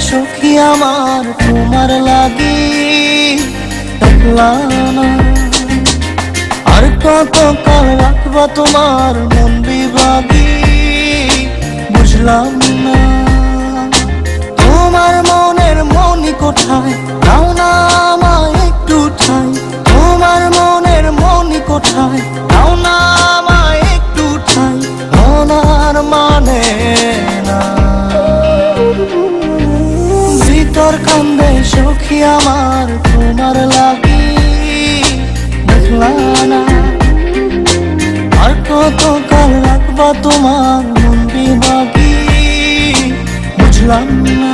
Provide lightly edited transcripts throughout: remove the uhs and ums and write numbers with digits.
সখী আমার তোমার লাগি দেখলা না। আর কত কাল রাখবা তোমার মন বিভাগী বুঝলাম না। তোমার মনের মনি কোঠায় দাও না আমায় একটু ঠাই। তোমার মনের মনি কোঠায় দাও না আমায় একটু ঠাই। মনার মানে না ভিতর কান্দে সখী আমার তোমার লাগি দেখলা না। আর কত কাল রাখবা তোমার মন বিভাগী বুঝলাম না।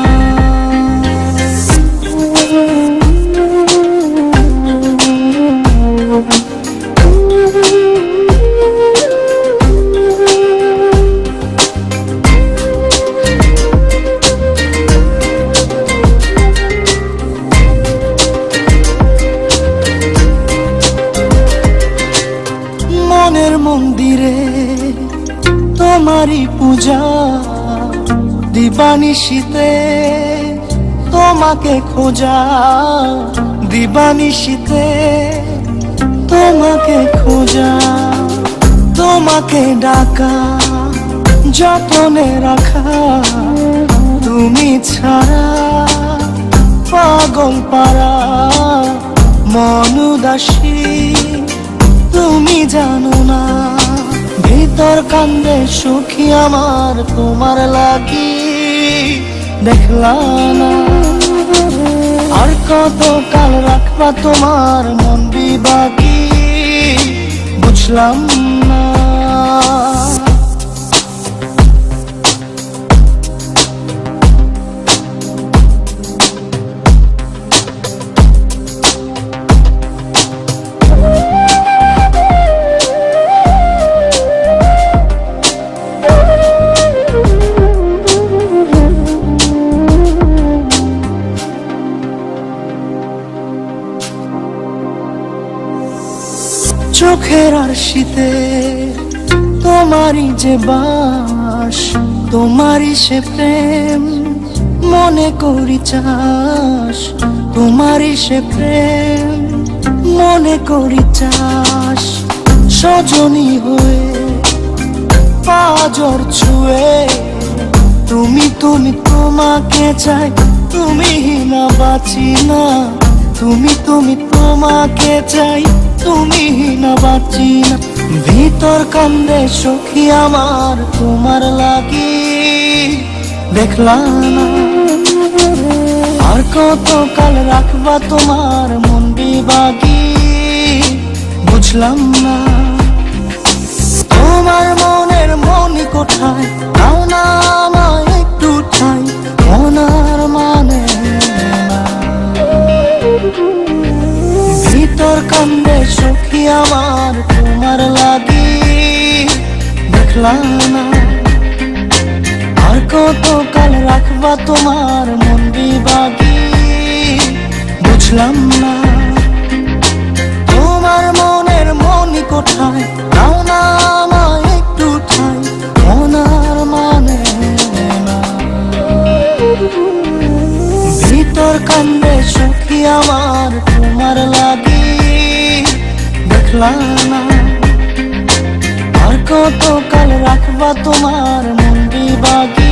মনের মন্দিরে তোমারই পূজা দিবানিশীতে তোমাকে খোঁজা। দিবানিশীতে তোমাকে খোঁজা। তোমাকে ডাকা যতনে রাখা। তুমি ছাড়া পাগল পারা মন উদাসী তুমি জানো না। ভিতর কান্দে সখী আমার তোমার লাগি দেখলা না। আর কত কাল রাখবা তোমার মন বিভাগী বুঝলাম না। চোখের আরশিতে তোমারই যে বাস। তোমারই সে প্রেম মনে করি চাস। তোমারই সে প্রেম মনে করি চাস। সজনী হয়ে পাজর ছুঁয়ে তুমি তুমি তোমাকে চাই। তুমি না বাঁচি না। তুমি তুমি তোমাকে চাই। তুমি না বাঁচি না। ভিতর কান্দে সখী আমার তোমার লাগি দেখলা না। আর কত কাল রাখবা তোমার মন বিভাগী বুঝলাম না। তোমার মনের মনি কোঠায় দাও না আমায় একটু ঠাই। মনার মানে না ভিতর কান্দে সখী আমার তোমার লাগি দেখলা না। আর কত কাল রাখবা তোমার মন বিভাগী বুঝলাম না। তোমার মনের মনি কোঠায় দাও না আমায় একটু ঠাই। মনার মানে না ভিতর কান্দে সখী আমার তোমার লাগি দেখলা না। আর কত কাল রাখবা তোমার মন বিভাগী